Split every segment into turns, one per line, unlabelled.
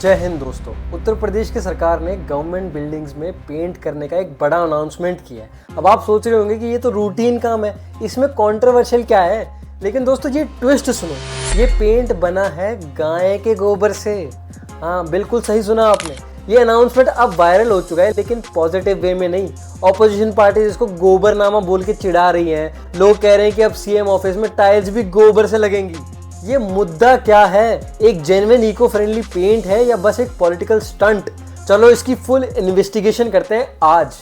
जय हिंद दोस्तों। उत्तर प्रदेश की सरकार ने गवर्नमेंट बिल्डिंग्स में पेंट करने का एक बड़ा अनाउंसमेंट किया है। अब आप सोच रहे होंगे कि ये तो रूटीन काम है, इसमें कंट्रोवर्शियल क्या है। लेकिन दोस्तों ये ट्विस्ट सुनो, ये पेंट बना है गाय के गोबर से। हाँ बिल्कुल सही सुना आपने। ये अनाउंसमेंट अब वायरल हो चुका है, लेकिन पॉजिटिव वे में नहीं। ऑपोजिशन पार्टी इसको गोबरनामा बोल के चिढ़ा रही हैं। लोग कह रहे हैं कि अब सीएम ऑफिस में टाइल्स भी गोबर से लगेंगी। ये मुद्दा क्या है? एक जेन्युइन इको फ्रेंडली पेंट है या बस एक पॉलिटिकल स्टंट? चलो इसकी फुल इन्वेस्टिगेशन करते हैं आज।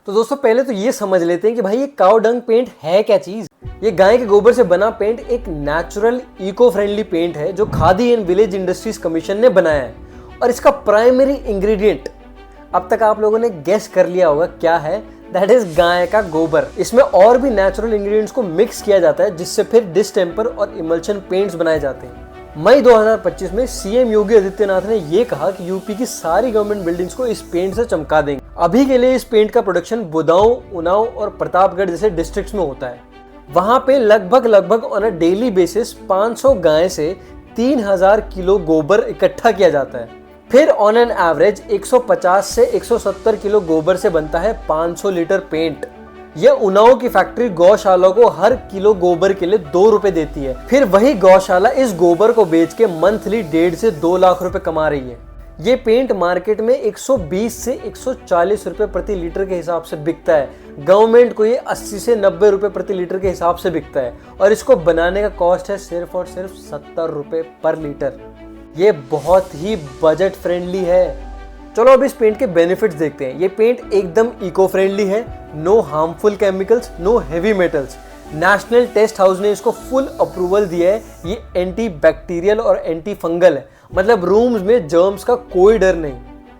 तो दोस्तों पहले तो ये समझ लेते हैं कि भाई ये काऊ डंग पेंट है क्या चीज। ये गाय के गोबर से बना पेंट एक नेचुरल इको फ्रेंडली पेंट है जो khadi and village industries commission ने बनाया है। और इसका प्राइमरी इंग्रेडिएंट अब तक आप लोगों ने गेस कर लिया होगा क्या है। दैट इज गाय का गोबर। इसमें और भी नेचुरल इंग्रेडिएंट्स को मिक्स किया जाता है जिससे फिर डिस्टेम्पर और इमल्शन पेंट्स बनाए जाते हैं। मई 2025 में सीएम योगी आदित्यनाथ ने यह कहा कि यूपी की सारी गवर्नमेंट बिल्डिंग्स को इस पेंट से चमका देंगे। अभी के लिए इस पेंट का प्रोडक्शन बुदाऊं, उन्नाव और प्रतापगढ़ जैसे डिस्ट्रिक्ट्स में होता है। वहां पे लगभग ऑन अ डेली बेसिस 500 गाय से 3000 किलो गोबर इकट्ठा किया जाता है। फिर ऑन एन एवरेज 150 से 170 किलो गोबर से बनता है 500 लीटर पेंट। यह उन्नाव की फैक्ट्री गौशाला को हर किलो गोबर के लिए 2 रुपए देती है। फिर वही गौशाला इस गोबर को बेच के मंथली 1.5 से 2 लाख रुपए कमा रही है। ये पेंट मार्केट में 120 से 140 रुपए प्रति लीटर के हिसाब से बिकता है। गवर्नमेंट को ये 80 से 90 रुपए प्रति लीटर के हिसाब से बिकता है और इसको बनाने का कॉस्ट है सिर्फ और सिर्फ 70 रुपए पर लीटर। ये बहुत ही बजट फ्रेंडली है। चलो अब इस पेंट के बेनिफिट्स देखते हैं। ये पेंट एकदम इको फ्रेंडली है। No harmful chemicals, no heavy metals. National test house ने इसको फुल अप्रूवल दिया है। ये एंटी बैक्टीरियल और एंटी फंगल है, मतलब रूम्स में जर्म्स का कोई डर नहीं।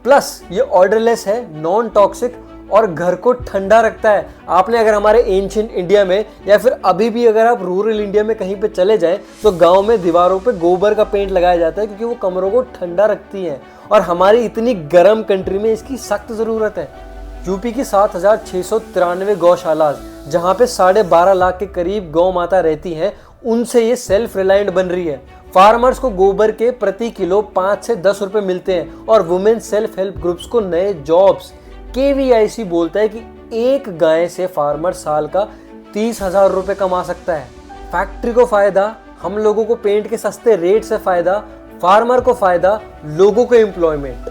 प्लस ये ऑर्डरलेस है, नॉन टॉक्सिक और घर को ठंडा रखता है। आपने अगर हमारे एंशिएंट इंडिया में या फिर अभी भी अगर आप रूरल इंडिया में कहीं पे चले जाएं तो गांव में दीवारों पे गोबर का पेंट लगाया जाता है क्योंकि वो कमरों को ठंडा रखती है। और हमारी इतनी गर्म कंट्री में इसकी सख्त जरूरत है। यूपी की 7693 गौशाला जहाँ पे 12.5 लाख के करीब गौ माता रहती हैं, उनसे ये सेल्फ रिलायंट बन रही है। फार्मर्स को गोबर के प्रति किलो 5 से 10 रुपए मिलते हैं और वुमेन सेल्फ हेल्प ग्रुप्स को नए जॉब्स। KVIC बोलता है कि एक गाय से फार्मर साल का 30,000 रुपए कमा सकता है। फैक्ट्री को फायदा, हम लोगों को पेंट के सस्ते रेट से फायदा, फार्मर को फायदा, लोगों को एम्प्लॉयमेंट।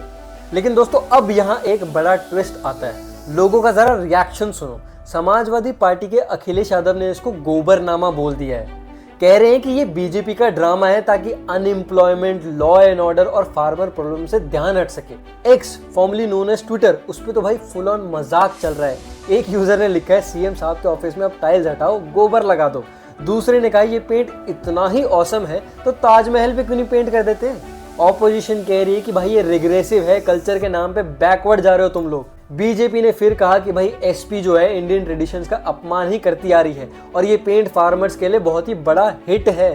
लेकिन दोस्तों अब यहाँ एक बड़ा ट्विस्ट आता है। लोगों का जरा रिएक्शन सुनो। समाजवादी पार्टी के अखिलेश यादव ने इसको गोबरनामा बोल दिया है। कह रहे हैं कि ये बीजेपी का ड्रामा है ताकि अनएम्प्लॉयमेंट, लॉ एंड ऑर्डर और फार्मर प्रॉब्लम से ध्यान हट सके। X formerly known as Twitter, उस पर तो भाई फुल ऑन मजाक चल रहा है। एक यूजर ने लिखा है सीएम साहब के ऑफिस में अब टाइल्स हटाओ, गोबर लगा दो। दूसरे ने कहा ये पेंट इतना ही ऑसम है तो ताजमहल पे क्यों नहीं पेंट कर देते। ऑपोजिशन कह रही है कि भाई ये रिग्रेसिव है, कल्चर के नाम पे बैकवर्ड जा रहे हो तुम लोग। बीजेपी ने फिर कहा कि भाई एसपी जो है इंडियन ट्रेडिशंस का अपमान ही करती आ रही है और ये पेंट फार्मर्स के लिए बहुत ही बड़ा हिट है।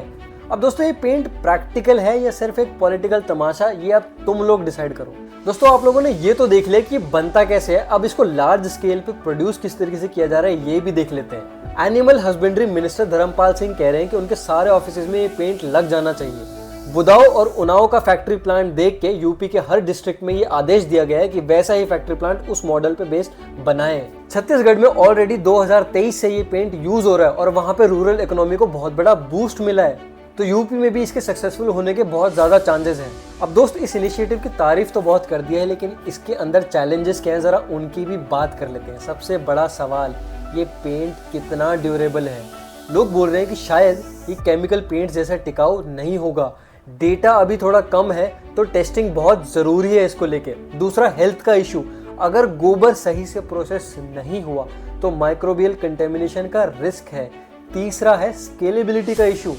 अब दोस्तों ये पेंट प्रैक्टिकल है या सिर्फ एक पॉलिटिकल तमाशा, ये अब तुम लोग डिसाइड करो। दोस्तों आप लोगों ने ये तो देख लिया कि बनता कैसे है, अब इसको लार्ज स्केल पे प्रोड्यूस किस तरीके से किया जा रहा है ये भी देख लेते हैं। Animal husbandry minister Dharmpal Singh कह रहे हैं कि उनके सारे ऑफिस में ये पेंट लग जाना चाहिए। बुदाऊ और उन्नाव का फैक्ट्री प्लांट देख के यूपी के हर डिस्ट्रिक्ट में ये आदेश दिया गया है कि वैसा ही फैक्ट्री प्लांट उस मॉडल पे बेस्ड बनाएं। छत्तीसगढ़ में ऑलरेडी 2023 से ये पेंट यूज हो रहा है और वहां पे रूरल इकोनॉमी को बहुत बड़ा बूस्ट मिला है। तो यूपी में भी इसके सक्सेसफुल होने के बहुत ज्यादा चांसेस हैं। अब दोस्त इस इनिशिएटिव की तारीफ तो बहुत कर दिया है, लेकिन इसके अंदर चैलेंजेस क्या है जरा उनकी भी बात कर लेते हैं। सबसे बड़ा सवाल, ये पेंट कितना ड्यूरेबल है। लोग बोल रहे हैं कि शायद ये केमिकल पेंट जैसा टिकाऊ नहीं होगा। डेटा अभी थोड़ा कम है तो टेस्टिंग बहुत जरूरी है इसको लेके। दूसरा हेल्थ का इशू, अगर गोबर सही से प्रोसेस नहीं हुआ तो माइक्रोबियल कंटेमिनेशन का रिस्क है। तीसरा है स्केलेबिलिटी का इशू,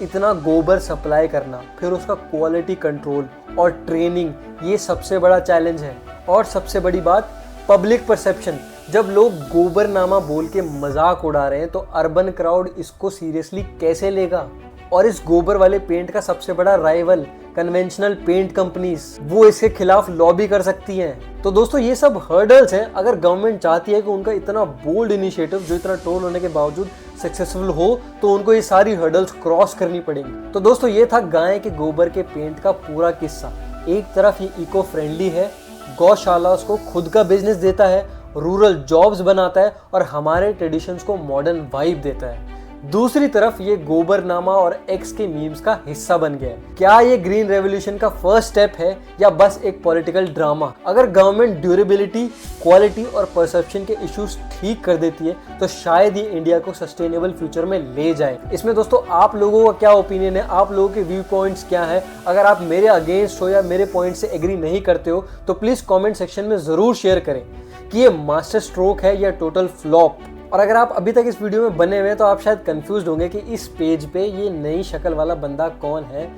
इतना गोबर सप्लाई करना, फिर उसका क्वालिटी कंट्रोल और ट्रेनिंग, ये सबसे बड़ा चैलेंज है। और सबसे बड़ी बात पब्लिक परसेप्शन। जब लोग गोबरनामा बोल के मजाक उड़ा रहे हैं तो अर्बन क्राउड इसको सीरियसली कैसे लेगा। और इस गोबर वाले पेंट का सबसे बड़ा राइवल कन्वेंशनल पेंट कंपनीज, वो इसके खिलाफ लॉबी कर सकती हैं। तो दोस्तों ये सब हर्डल्स हैं। अगर गवर्नमेंट चाहती है कि उनका इतना बोल्ड इनिशिएटिव जो इतना टोल होने के बावजूद सक्सेसफुल हो तो उनको ये सारी हर्डल्स क्रॉस करनी पड़ेंगी। तो दोस्तों ये था गाय के गोबर के पेंट का पूरा किस्सा। एक तरफ ये इको फ्रेंडली है, गौशाला उसको खुद का बिजनेस देता है, रूरल जॉब्स बनाता है और हमारे ट्रेडिशंस को मॉडर्न वाइब देता है। दूसरी तरफ ये गोबरनामा और एक्स के मीम्स का हिस्सा बन गया है। क्या ये ग्रीन रेवोल्यूशन का फर्स्ट स्टेप है या बस एक पॉलिटिकल ड्रामा? अगर गवर्नमेंट ड्यूरेबिलिटी, क्वालिटी और परसेप्शन के इश्यूज ठीक कर देती है तो शायद ये इंडिया को सस्टेनेबल फ्यूचर में ले जाए। इसमें दोस्तों आप लोगों का क्या ओपिनियन है, आप लोगों के व्यू पॉइंट्स क्या है? अगर आप मेरे अगेंस्ट हो या मेरे पॉइंट से एग्री नहीं करते हो तो प्लीज कॉमेंट सेक्शन में जरूर शेयर करें कि ये मास्टर स्ट्रोक है या टोटल फ्लॉप। और अगर आप अभी तक इस वीडियो में बने हुए हैं तो आप शायद कंफ्यूज होंगे कि इस पेज पे ये नई शक्ल वाला बंदा कौन है।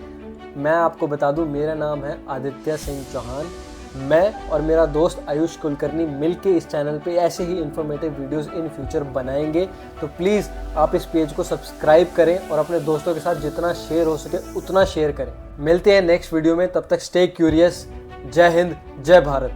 मैं आपको बता दूं, मेरा नाम है आदित्य सिंह चौहान। मैं और मेरा दोस्त आयुष कुलकर्णी मिलके इस चैनल पे ऐसे ही इंफॉर्मेटिव वीडियोस इन फ्यूचर बनाएंगे। तो प्लीज़ आप इस पेज को सब्सक्राइब करें और अपने दोस्तों के साथ जितना शेयर हो सके उतना शेयर करें। मिलते हैं नेक्स्ट वीडियो में, तब तक स्टे क्यूरियस। जय हिंद, जय भारत।